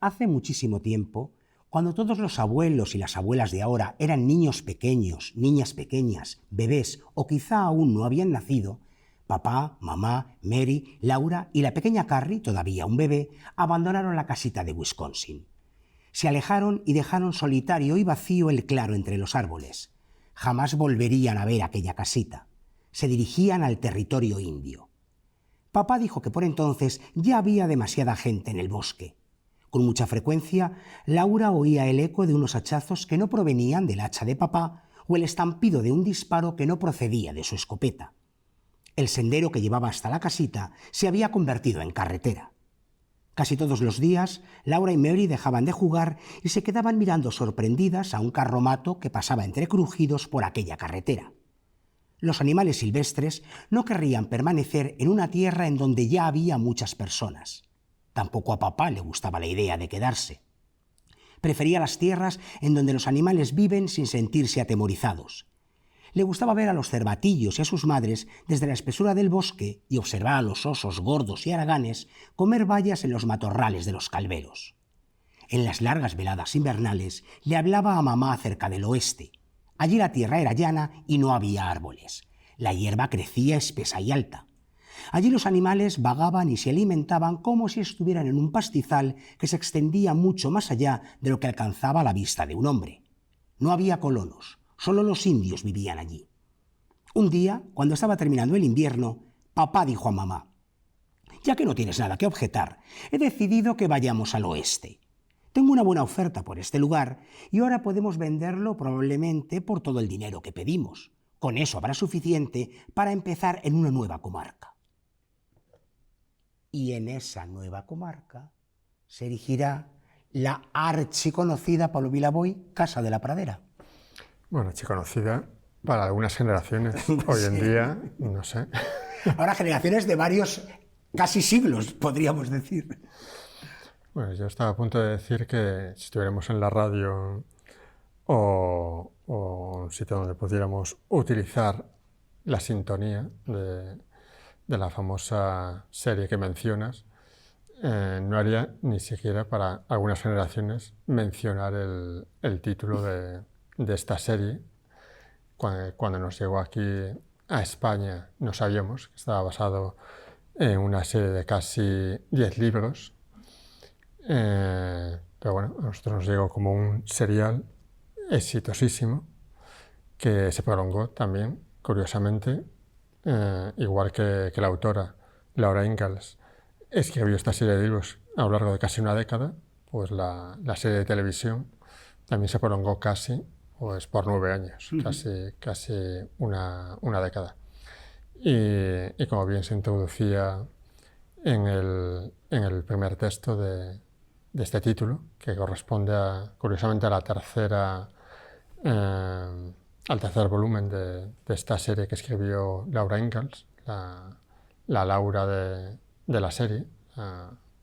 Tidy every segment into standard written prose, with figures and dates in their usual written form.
Hace muchísimo tiempo, cuando todos los abuelos y las abuelas de ahora eran niños pequeños, niñas pequeñas, bebés o quizá aún no habían nacido, papá, mamá, Mary, Laura y la pequeña Carrie, todavía un bebé, abandonaron la casita de Wisconsin. Se alejaron y dejaron solitario y vacío el claro entre los árboles. Jamás volverían a ver aquella casita. Se dirigían al territorio indio. Papá dijo que por entonces ya había demasiada gente en el bosque. Con mucha frecuencia, Laura oía el eco de unos hachazos que no provenían del hacha de papá o el estampido de un disparo que no procedía de su escopeta. El sendero que llevaba hasta la casita se había convertido en carretera. Casi todos los días, Laura y Mary dejaban de jugar y se quedaban mirando sorprendidas a un carromato que pasaba entre crujidos por aquella carretera. Los animales silvestres no querrían permanecer en una tierra en donde ya había muchas personas. Tampoco a papá le gustaba la idea de quedarse. Prefería las tierras en donde los animales viven sin sentirse atemorizados. Le gustaba ver a los cervatillos y a sus madres desde la espesura del bosque y observar a los osos gordos y haraganes comer bayas en los matorrales de los calveros. En las largas veladas invernales le hablaba a mamá acerca del oeste. Allí la tierra era llana y no había árboles. La hierba crecía espesa y alta. Allí los animales vagaban y se alimentaban como si estuvieran en un pastizal que se extendía mucho más allá de lo que alcanzaba la vista de un hombre. No había colonos, solo los indios vivían allí. Un día, cuando estaba terminando el invierno, papá dijo a mamá: «Ya que no tienes nada que objetar, he decidido que vayamos al oeste. Tengo una buena oferta por este lugar y ahora podemos venderlo probablemente por todo el dinero que pedimos. Con eso habrá suficiente para empezar en una nueva comarca». Y en esa nueva comarca se erigirá la archiconocida Pablo Vilaboy Casa de la Pradera. Bueno, archiconocida para algunas generaciones. Hoy en día, no sé. Ahora generaciones de varios, casi siglos, podríamos decir. Bueno, yo estaba a punto de decir que si estuviéramos en la radio o un sitio donde pudiéramos utilizar la sintonía de la famosa serie que mencionas, no haría ni siquiera para algunas generaciones mencionar el título de esta serie. Cuando nos llegó aquí a España no sabíamos que estaba basado en una serie de casi 10 libros, pero bueno, a nosotros nos llegó como un serial exitosísimo que se prolongó también, curiosamente, igual que la autora Laura Ingalls escribió esta serie de libros a lo largo de casi una década, pues la serie de televisión también se prolongó casi pues por 9 años, casi una década. Y como bien se introducía en el primer texto de este título, que corresponde curiosamente a la tercera al tercer volumen de esta serie que escribió Laura Ingalls, la Laura de la serie,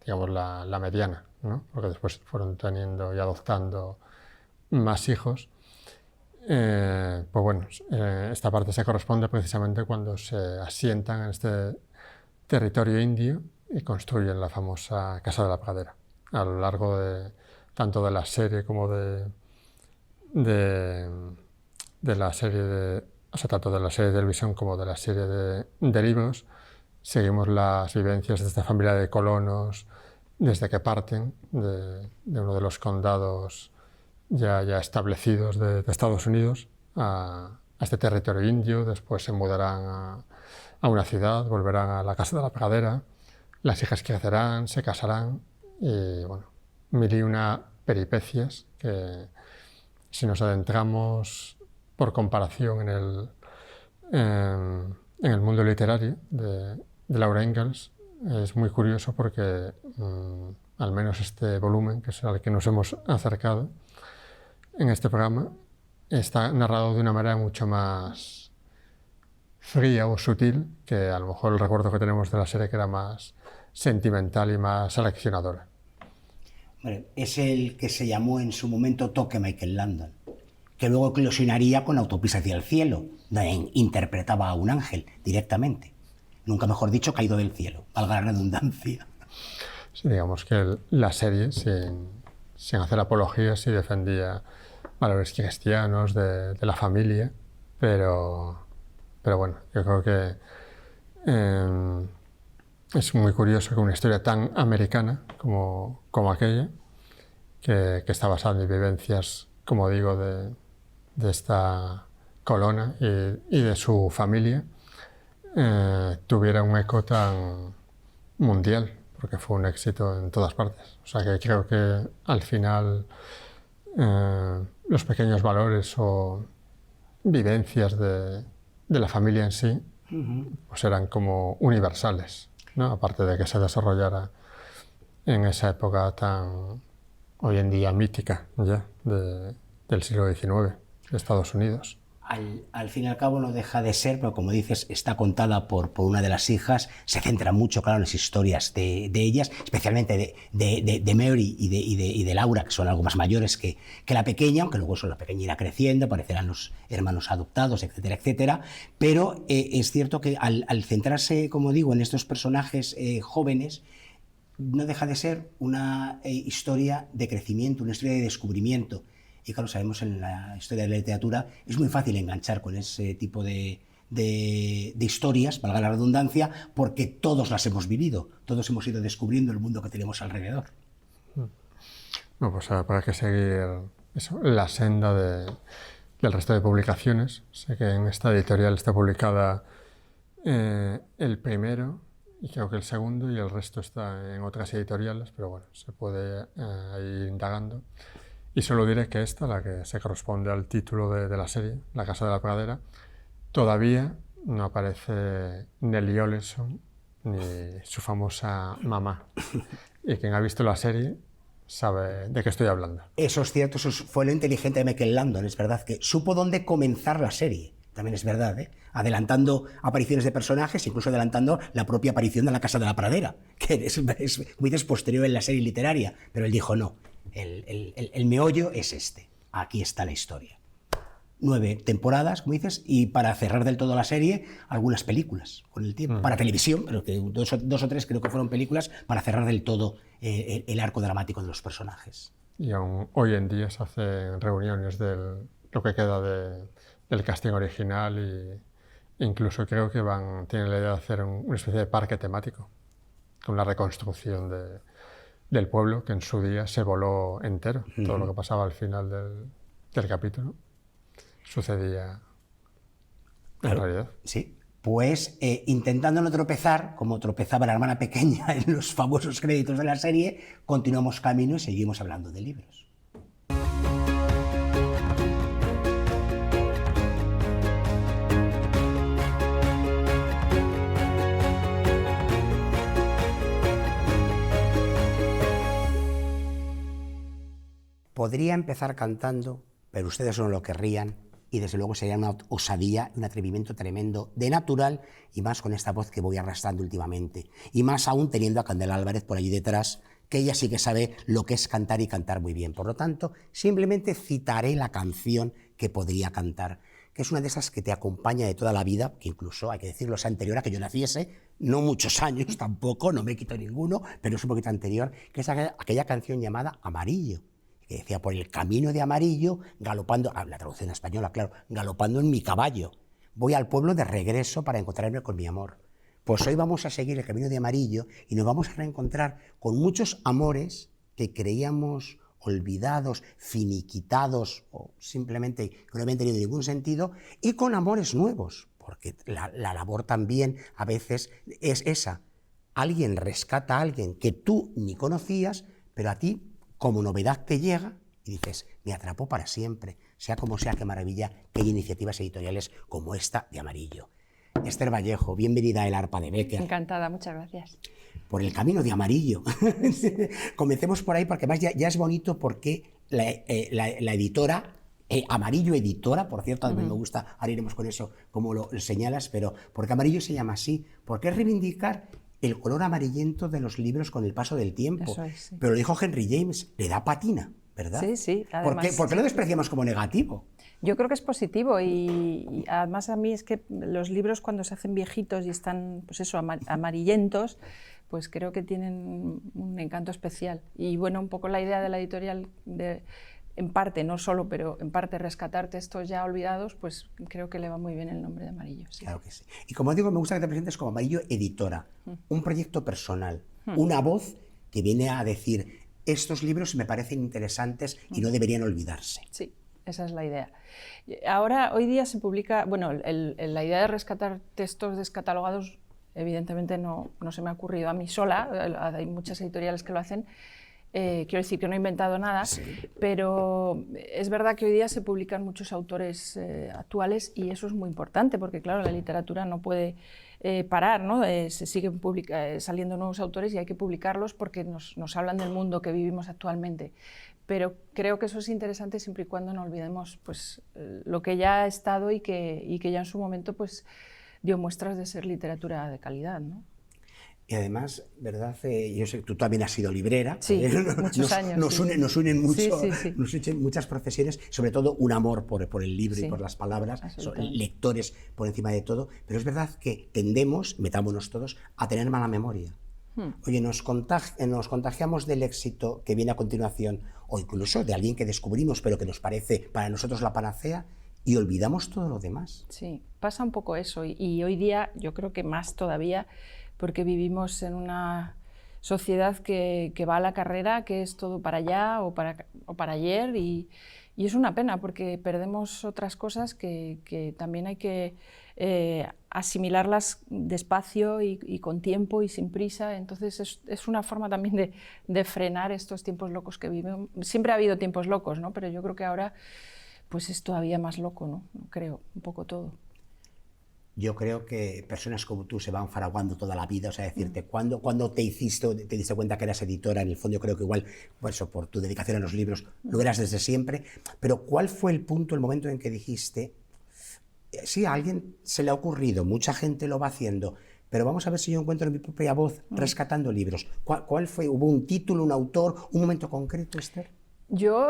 digamos la mediana, ¿no? Porque después fueron teniendo y adoptando más hijos. Pues bueno, esta parte se corresponde precisamente cuando se asientan en este territorio indio y construyen la famosa Casa de la Pradera. A lo largo tanto de la serie como de la serie tanto de la serie de televisión como de la serie de libros, seguimos las vivencias de esta familia de colonos desde que parten de uno de los condados ya establecidos de Estados Unidos a este territorio indio. Después se mudarán a una ciudad, volverán a la Casa de la Pradera, las hijas crecerán, se casarán y bueno, mil y una peripecias que, si nos adentramos por comparación en el mundo literario de Laura Ingalls, es muy curioso porque al menos este volumen, que es al que nos hemos acercado en este programa, está narrado de una manera mucho más fría o sutil que a lo mejor el recuerdo que tenemos de la serie, que era más sentimental y más seleccionadora. Bueno, es el que se llamó en su momento Toque Michael Landon, que luego eclosionaría con Autopista hacia el cielo, donde interpretaba a un ángel directamente. Nunca mejor dicho, caído del cielo, valga la redundancia. digamos que la serie, sin hacer apología, sí defendía valores cristianos, de la familia, pero bueno, yo creo que es muy curioso que una historia tan americana como aquella, que está basada en vivencias, como digo, de esta Colonna y de su familia, tuviera un eco tan mundial, porque fue un éxito en todas partes. O sea que creo que al final los pequeños valores o vivencias de la familia en sí pues eran como universales, ¿no? Aparte de que se desarrollara en esa época tan hoy en día mítica ya del siglo XIX de Estados Unidos. Al fin y al cabo no deja de ser, pero como dices, está contada por una de las hijas, se centra mucho, claro, en las historias de ellas, especialmente de Mary y de Laura, que son algo más mayores que la pequeña, aunque luego la pequeña irá creciendo, aparecerán los hermanos adoptados, etcétera, etcétera, pero es cierto que al centrarse, como digo, en estos personajes jóvenes, no deja de ser una historia de crecimiento, una historia de descubrimiento. Y claro, sabemos en la historia de la literatura es muy fácil enganchar con ese tipo de historias, valga la redundancia, porque todos las hemos vivido, todos hemos ido descubriendo el mundo que tenemos alrededor. No, pues habrá que seguir la senda del resto de publicaciones. Sé que en esta editorial está publicada el primero y creo que el segundo, y el resto está en otras editoriales, pero bueno, se puede ir indagando. Y solo diré que esta, la que se corresponde al título de la serie, La Casa de la Pradera, todavía no aparece Nellie Oleson ni su famosa mamá. Y quien ha visto la serie sabe de qué estoy hablando. Eso es cierto, eso fue lo inteligente de Michael Landon, es verdad, que supo dónde comenzar la serie. También es verdad, adelantando apariciones de personajes, incluso adelantando la propia aparición de la Casa de la Pradera, que es muy posterior en la serie literaria, pero él dijo no, el meollo es este, aquí está la historia. 9 temporadas, como dices, y para cerrar del todo la serie, algunas películas con el tiempo, para televisión, pero que dos o tres creo que fueron películas para cerrar del todo el arco dramático de los personajes. Y aún hoy en día se hacen reuniones de lo que queda del casting original, e incluso creo que tienen la idea de hacer una especie de parque temático, con la reconstrucción del pueblo, que en su día se voló entero. Todo lo que pasaba al final del capítulo sucedía en realidad. Sí, pues intentando no tropezar, como tropezaba la hermana pequeña en los famosos créditos de la serie, continuamos camino y seguimos hablando de libros. Podría empezar cantando, pero ustedes no lo querrían, y desde luego sería una osadía, un atrevimiento tremendo, de natural, y más con esta voz que voy arrastrando últimamente, y más aún teniendo a Candela Álvarez por allí detrás, que ella sí que sabe lo que es cantar y cantar muy bien. Por lo tanto, simplemente citaré la canción que podría cantar, que es una de esas que te acompaña de toda la vida, que incluso, hay que decirlo, es anterior a que yo naciese, no muchos años tampoco, no me quito ninguno, pero es un poquito anterior, que es aquella canción llamada Amarillo, que decía, por el camino de Amarillo, galopando, la traducción española, claro, galopando en mi caballo, voy al pueblo de regreso para encontrarme con mi amor. Pues hoy vamos a seguir el camino de Amarillo y nos vamos a reencontrar con muchos amores que creíamos olvidados, finiquitados o simplemente que no habían tenido ningún sentido, y con amores nuevos, porque la labor también a veces es esa. Alguien rescata a alguien que tú ni conocías, pero a ti como novedad te llega y dices, me atrapó para siempre, sea como sea, qué maravilla que hay iniciativas editoriales como esta de Amarillo. Esther Vallejo, bienvenida a El Arpa de Becker. Encantada, muchas gracias. Por el camino de Amarillo. Comencemos por ahí, porque además ya es bonito, porque la editora, Amarillo Editora, por cierto, a mí me gusta, ahora iremos con eso como lo señalas, pero porque Amarillo se llama así, porque es reivindicar el color amarillento de los libros con el paso del tiempo. Eso es, sí. Pero lo dijo Henry James, le da patina, ¿verdad? Sí, sí. Además, ¿Por qué lo despreciamos como negativo? Yo creo que es positivo, y además a mí es que los libros cuando se hacen viejitos y están, pues eso, amarillentos, pues creo que tienen un encanto especial. Y bueno, un poco la idea de la editorial de, en parte, no solo, pero en parte rescatar textos ya olvidados, pues creo que le va muy bien el nombre de Amarillo. Sí. Claro que sí. Y como digo, me gusta que te presentes como Amarillo Editora, un proyecto personal, una voz que viene a decir, estos libros me parecen interesantes y no deberían olvidarse. Sí, esa es la idea. Ahora, hoy día se publica, bueno, la idea de rescatar textos descatalogados, evidentemente no se me ha ocurrido a mí sola, hay muchas editoriales que lo hacen. Quiero decir que no he inventado nada, sí, pero es verdad que hoy día se publican muchos autores actuales y eso es muy importante porque, claro, la literatura no puede parar, ¿no? Se siguen saliendo nuevos autores y hay que publicarlos porque nos hablan del mundo que vivimos actualmente. Pero creo que eso es interesante siempre y cuando no olvidemos pues, lo que ya ha estado y que ya en su momento pues, dio muestras de ser literatura de calidad, ¿no? Y además, ¿verdad? Yo sé que tú también has sido librera. Sí, muchos años. Nos unen mucho, sí. Nos unen muchas profesiones, sobre todo un amor por el libro y por las palabras, lectores por encima de todo. Pero es verdad que tendemos, metámonos todos, a tener mala memoria. Oye, nos contagiamos del éxito que viene a continuación, o incluso de alguien que descubrimos, pero que nos parece para nosotros la panacea, y olvidamos todo lo demás. Sí, pasa un poco eso. Y hoy día, yo creo que más todavía, porque vivimos en una sociedad que va a la carrera, que es todo para allá o para ayer, y es una pena porque perdemos otras cosas que también hay que asimilarlas despacio y con tiempo y sin prisa. Entonces es una forma también de frenar estos tiempos locos que vivimos. Siempre ha habido tiempos locos, ¿no? Pero yo creo que ahora pues es todavía más loco, ¿no? Creo, un poco todo. Yo creo que personas como tú se van fraguando toda la vida, o sea, decirte, ¿cuándo te diste cuenta que eras editora? En el fondo yo creo que igual, pues, por tu dedicación a los libros, lo eras desde siempre, pero ¿cuál fue el punto, el momento en que dijiste, sí, a alguien se le ha ocurrido, mucha gente lo va haciendo, pero vamos a ver si yo encuentro mi propia voz rescatando libros? ¿Cuál fue? ¿Hubo un título, un autor, un momento concreto, Esther? Yo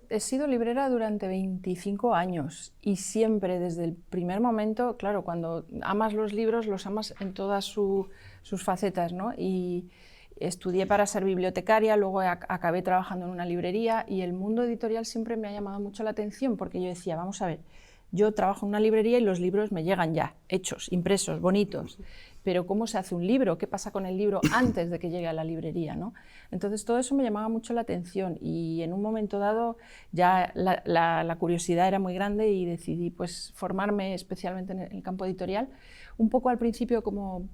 he sido librera durante 25 años y siempre, desde el primer momento, claro, cuando amas los libros, los amas en todas sus facetas, ¿no? Y estudié para ser bibliotecaria, luego acabé trabajando en una librería y el mundo editorial siempre me ha llamado mucho la atención porque yo decía, vamos a ver, yo trabajo en una librería y los libros me llegan ya, hechos, impresos, bonitos. Pero ¿cómo se hace un libro? ¿Qué pasa con el libro antes de que llegue a la librería, ¿no? Entonces todo eso me llamaba mucho la atención y en un momento dado ya la curiosidad era muy grande y decidí pues, formarme especialmente en el campo editorial, un poco al principio como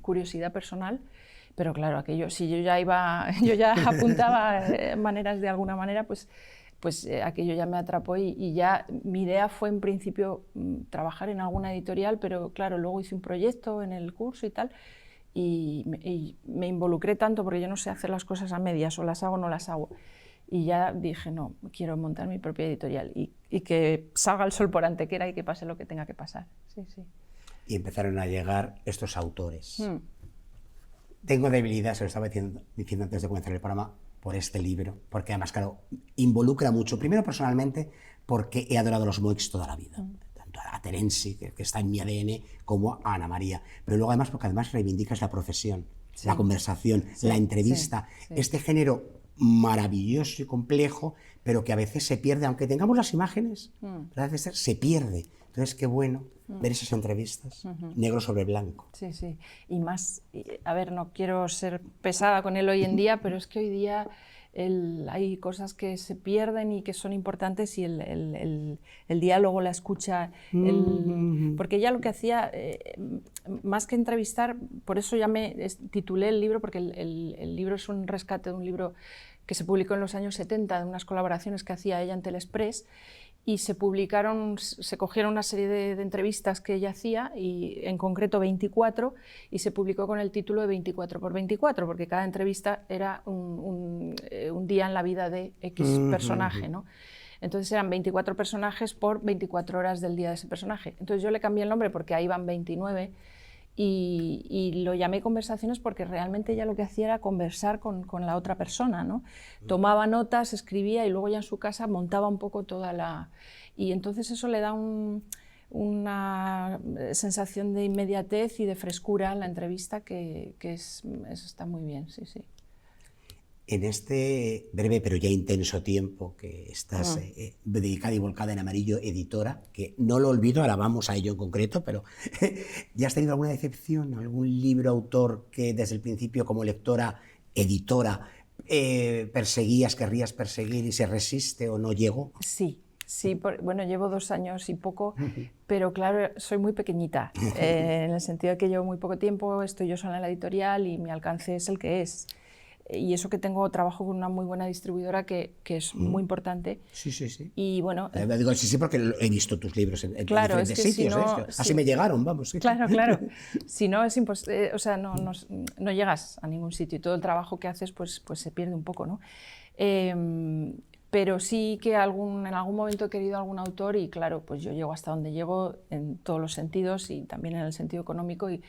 curiosidad personal, pero claro, aquello, si yo ya apuntaba maneras de alguna manera, pues aquello ya me atrapó y ya mi idea fue en principio trabajar en alguna editorial, pero claro, luego hice un proyecto en el curso y tal, y me involucré tanto porque yo no sé hacer las cosas a medias, o las hago o no las hago. Y ya dije, no, quiero montar mi propia editorial y que salga el sol por Antequera y que pase lo que tenga que pasar. Sí, sí. Y empezaron a llegar estos autores. Tengo debilidad, se lo estaba diciendo antes de comenzar el programa, por este libro, porque además, claro, involucra mucho. Primero, personalmente, porque he adorado a los Moix toda la vida. Tanto a Terenci, que está en mi ADN, como a Ana María. Pero luego, además, porque además reivindicas la profesión, la conversación, la entrevista, este género maravilloso y complejo, pero que a veces se pierde, aunque tengamos las imágenes, a veces se pierde. Entonces, qué bueno ver esas entrevistas, negro sobre blanco. Sí, sí. Y más, a ver, no quiero ser pesada con él hoy en día, pero es que hoy día hay cosas que se pierden y que son importantes y el diálogo, la escucha, porque ya lo que hacía, más que entrevistar, por eso ya me titulé el libro, porque el libro es un rescate de un libro que se publicó en los años 70, de unas colaboraciones que hacía ella en Telexpress, y se cogieron una serie de entrevistas que ella hacía, y en concreto 24, y se publicó con el título de 24 por 24, porque cada entrevista era un día en la vida de X personaje, ¿no? Entonces eran 24 personajes por 24 horas del día de ese personaje. Entonces yo le cambié el nombre porque ahí van 29, y lo llamé Conversaciones porque realmente ella lo que hacía era conversar con la otra persona, ¿no? Tomaba notas, escribía y luego ya en su casa montaba un poco toda la... Y entonces eso le da una sensación de inmediatez y de frescura en la entrevista eso está muy bien, sí, sí. En este breve pero ya intenso tiempo que estás dedicada y volcada en Amarillo Editora, que no lo olvido, ahora vamos a ello en concreto, pero ¿ya has tenido alguna decepción? ¿Algún libro, autor que desde el principio como lectora, editora, querrías perseguir y se resiste o no llegó? Sí. Sí, bueno, llevo 2 años y poco, pero claro, soy muy pequeñita, en el sentido de que llevo muy poco tiempo, estoy yo sola en la editorial y mi alcance es el que es. Y eso que trabajo con una muy buena distribuidora que es muy importante. Sí, sí, sí. Y bueno... Digo sí, sí, porque he visto tus libros en claro, diferentes sitios. Si no, así sí. me llegaron, vamos. Sí. Claro, claro. Si no, es imposible, o sea, no llegas a ningún sitio y todo el trabajo que haces pues se pierde un poco, ¿no? Pero sí que en algún momento he querido algún autor y claro, pues yo llego hasta donde llego en todos los sentidos y también en el sentido económico y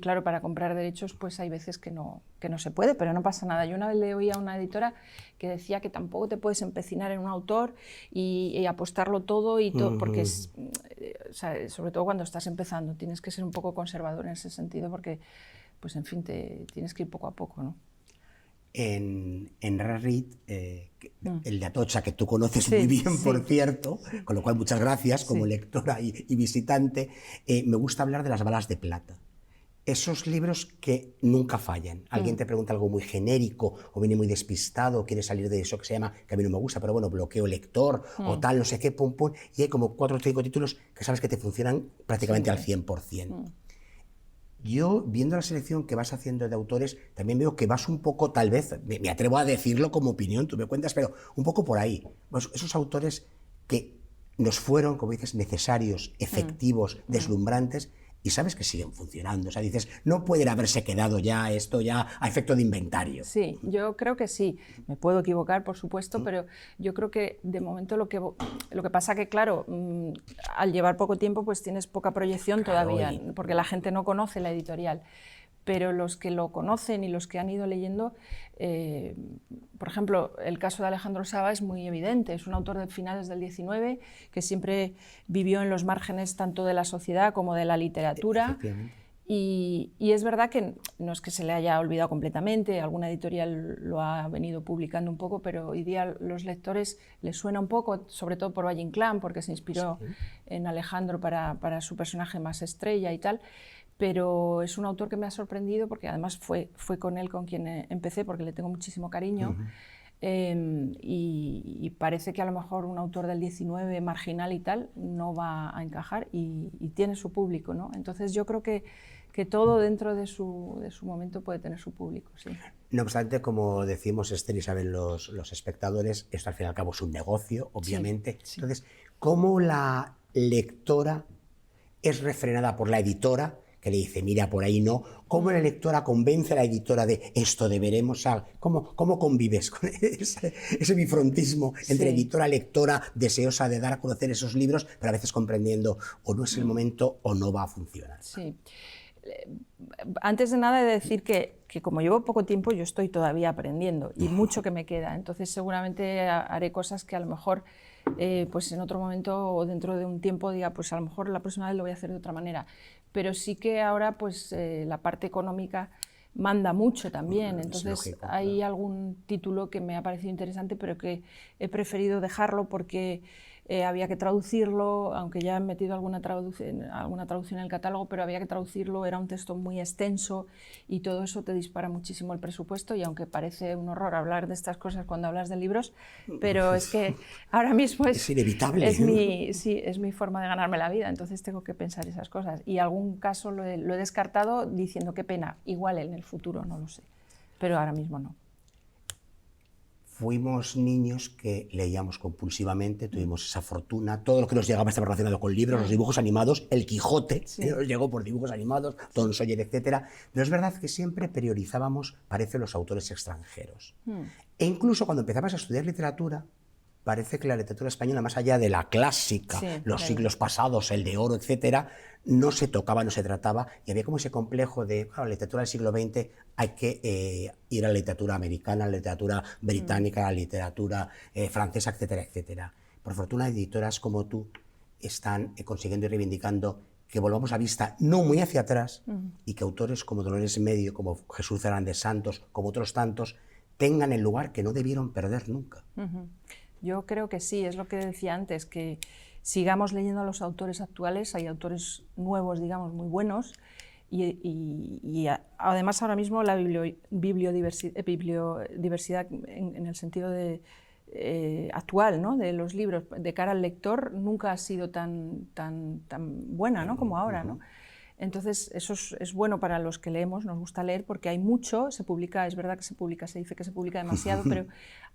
claro, para comprar derechos pues hay veces que no se puede, pero no pasa nada. Yo una vez le oí a una editora que decía que tampoco te puedes empecinar en un autor y apostarlo todo y todo, porque o sea, sobre todo cuando estás empezando tienes que ser un poco conservador en ese sentido porque pues en fin, tienes que ir poco a poco, ¿no? En Reread, el de Atocha, que tú conoces sí, muy bien, sí, por cierto, sí. Con lo cual muchas gracias como sí. lectora y visitante, me gusta hablar de las balas de plata. Esos libros que nunca fallan. Alguien te pregunta algo muy genérico o viene muy despistado o quiere salir de eso que se llama, que a mí no me gusta, pero bueno, bloqueo lector o tal, no sé qué, pum, pum, y hay como 4 o 5 títulos que sabes que te funcionan prácticamente al 100%. Yo, viendo la selección que vas haciendo de autores, también veo que vas un poco, tal vez, me atrevo a decirlo como opinión, tú me cuentas, pero un poco por ahí. Pues esos autores que nos fueron, como dices, necesarios, efectivos, deslumbrantes, y sabes que siguen funcionando. O sea, dices, no pueden haberse quedado ya esto ya a efecto de inventario. Sí, yo creo que sí. Me puedo equivocar, por supuesto, pero yo creo que de momento lo que pasa que, claro, al llevar poco tiempo, pues tienes poca proyección todavía, porque la gente no conoce la editorial. Pero los que lo conocen y los que han ido leyendo, por ejemplo, el caso de Alejandro Saba es muy evidente. Es un autor de finales del 19 que siempre vivió en los márgenes tanto de la sociedad como de la literatura. Y es verdad que no es que se le haya olvidado completamente, alguna editorial lo ha venido publicando un poco, pero hoy día los lectores les suena un poco, sobre todo por Valle Inclán, porque se inspiró en Alejandro para su personaje más estrella y tal. Pero es un autor que me ha sorprendido porque además fue con él con quien empecé, porque le tengo muchísimo cariño. Y parece que a lo mejor un autor del 19 marginal y tal no va a encajar y tiene su público, ¿no? Entonces yo creo que todo dentro de su momento puede tener su público, sí. No obstante, como decimos Esther y saben los espectadores, esto al fin y al cabo es un negocio, obviamente. Sí. Entonces, ¿cómo la lectora es refrenada por la editora, que le dice, mira, por ahí no? ¿Cómo la lectora convence a la editora de esto deberemos? ¿Cómo convives con ese bifrontismo entre editora, lectora, deseosa de dar a conocer esos libros, pero a veces comprendiendo o no es el momento o no va a funcionar? Sí. Antes de nada he de decir que como llevo poco tiempo yo estoy todavía aprendiendo y mucho que me queda, entonces seguramente haré cosas que a lo mejor pues en otro momento o dentro de un tiempo diga pues a lo mejor la próxima vez lo voy a hacer de otra manera, pero sí que ahora pues la parte económica manda mucho también, entonces lógico, hay algún título que me ha parecido interesante pero que he preferido dejarlo porque había que traducirlo, aunque ya he metido alguna traducción en el catálogo, pero había que traducirlo, era un texto muy extenso y todo eso te dispara muchísimo el presupuesto y aunque parece un horror hablar de estas cosas cuando hablas de libros, pero es que ahora mismo es inevitable. Es mi forma de ganarme la vida, entonces tengo que pensar esas cosas y algún caso lo he descartado diciendo qué pena, igual en el futuro, no lo sé, pero ahora mismo no. Fuimos niños que leíamos compulsivamente, tuvimos esa fortuna, todo lo que nos llegaba estaba relacionado con libros, los dibujos animados, El Quijote, nos llegó por dibujos animados, Tom Sawyer, etc. Pero es verdad que siempre priorizábamos, parece, los autores extranjeros. E incluso cuando empezabas a estudiar literatura, parece que la literatura española, más allá de la clásica, los siglos pasados, el de oro, etc., no se tocaba, no se trataba, y había como ese complejo de, claro, la literatura del siglo XX hay que ir a la literatura americana, a la literatura británica, a la literatura francesa, etcétera, etcétera. Por fortuna, editoras como tú están consiguiendo y reivindicando que volvamos la vista no muy hacia atrás y que autores como Dolores Medio, como Jesús Fernández Santos, como otros tantos, tengan el lugar que no debieron perder nunca. Yo creo que sí, es lo que decía antes, que sigamos leyendo a los autores actuales, hay autores nuevos, digamos, muy buenos, y además ahora mismo la bibliodiversidad en el sentido de, actual, ¿no?, de los libros de cara al lector nunca ha sido tan buena, ¿no?, como ahora, ¿no? Entonces eso es bueno para los que leemos, nos gusta leer porque hay mucho, se publica, es verdad que se dice que se publica demasiado, pero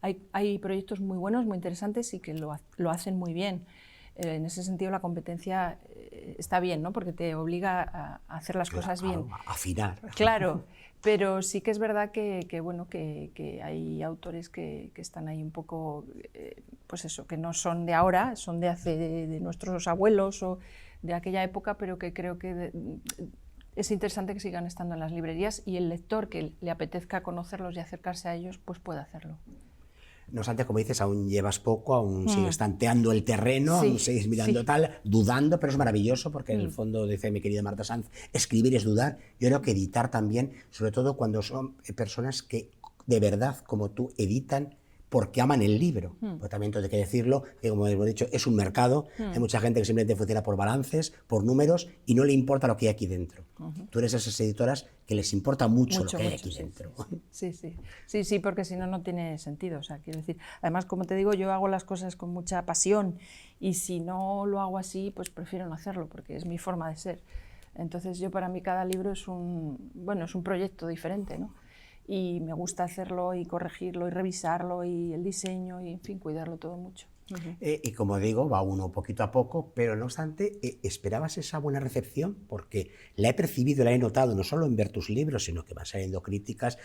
hay proyectos muy buenos, muy interesantes y que lo hacen muy bien. En ese sentido la competencia está bien, ¿no?, porque te obliga a hacer las cosas bien. A afinar. Claro, pero sí que es verdad que hay autores que están ahí un poco, pues eso, que no son de ahora, son de nuestros abuelos o de aquella época, pero que creo que es interesante que sigan estando en las librerías y el lector que le apetezca conocerlos y acercarse a ellos, pues puede hacerlo. No obstante, como dices, aún llevas poco, aún sigues tanteando el terreno, Sí, aún sigues mirando tal, dudando, pero es maravilloso porque en el fondo, dice mi querida Marta Sanz, escribir es dudar. Yo creo que editar también, sobre todo cuando son personas que de verdad, como tú, editan porque aman el libro. Pues también hay que decirlo, que como hemos dicho, es un mercado, hay mucha gente que simplemente funciona por balances, por números, y no le importa lo que hay aquí dentro. Tú eres de esas editoras que les importa mucho lo que hay aquí dentro. Sí, porque si no, no tiene sentido. O sea, quiero decir, además, como te digo, yo hago las cosas con mucha pasión, y si no lo hago así, pues prefiero no hacerlo, porque es mi forma de ser. Entonces, para mí cada libro es un proyecto diferente, ¿no? Y me gusta hacerlo y corregirlo y revisarlo y el diseño y, en fin, cuidarlo todo mucho. Y como digo, va uno poquito a poco, pero no obstante, ¿esperabas esa buena recepción? Porque la he percibido, la he notado, no solo en ver tus libros, sino que van saliendo críticas,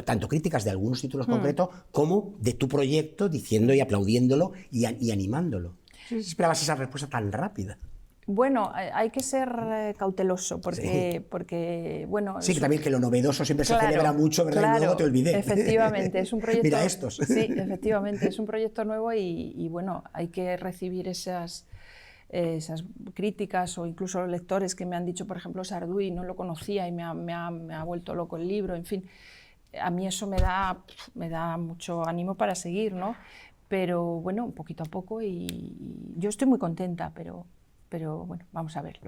tanto críticas de algunos títulos concretos como de tu proyecto, diciendo y aplaudiéndolo y animándolo. ¿Esperabas esa respuesta tan rápida? Bueno, hay que ser cauteloso porque bueno... Sí, que también que lo novedoso siempre se celebra mucho, ¿verdad? Claro, y luego te olvidé. Efectivamente, es un proyecto... Mira estos. Sí, efectivamente, es un proyecto nuevo y bueno, hay que recibir esas críticas o incluso lectores que me han dicho, por ejemplo, Sarduy, no lo conocía y me ha vuelto loco el libro, en fin. A mí eso me da mucho ánimo para seguir, ¿no? Pero bueno, poquito a poco y yo estoy muy contenta, pero bueno, vamos a ver,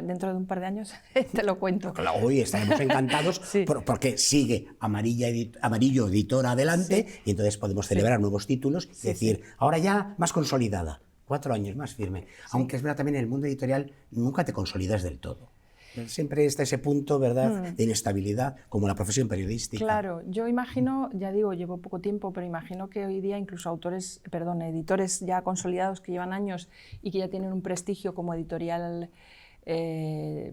dentro de un par de años te lo cuento. Claro, hoy estaremos encantados porque sigue Amarillo Editora adelante y entonces podemos celebrar nuevos títulos y decir, ahora ya más consolidada, 4 años más firme. Aunque es verdad también en el mundo editorial nunca te consolidas del todo. Siempre está ese punto, ¿verdad?, de inestabilidad, como la profesión periodística. Claro, yo imagino, ya digo, llevo poco tiempo, pero imagino que hoy día incluso editores ya consolidados que llevan años y que ya tienen un prestigio como editorial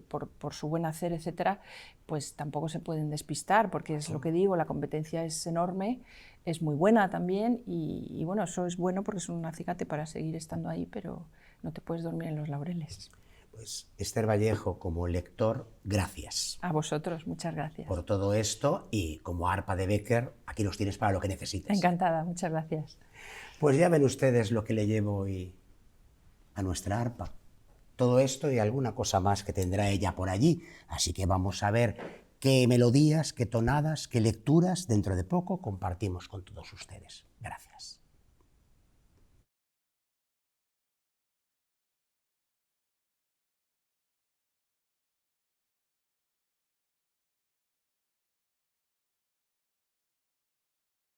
por su buen hacer, etcétera, pues tampoco se pueden despistar, porque es lo que digo, la competencia es enorme, es muy buena también y bueno, eso es bueno porque es un acicate para seguir estando ahí, pero no te puedes dormir en los laureles. Pues Esther Vallejo, como lector, gracias. A vosotros, muchas gracias. Por todo esto y como Arpa de Becker, aquí nos tienes para lo que necesites. Encantada, muchas gracias. Pues ya ven ustedes lo que le llevo hoy a nuestra Arpa. Todo esto y alguna cosa más que tendrá ella por allí. Así que vamos a ver qué melodías, qué tonadas, qué lecturas dentro de poco compartimos con todos ustedes. Gracias.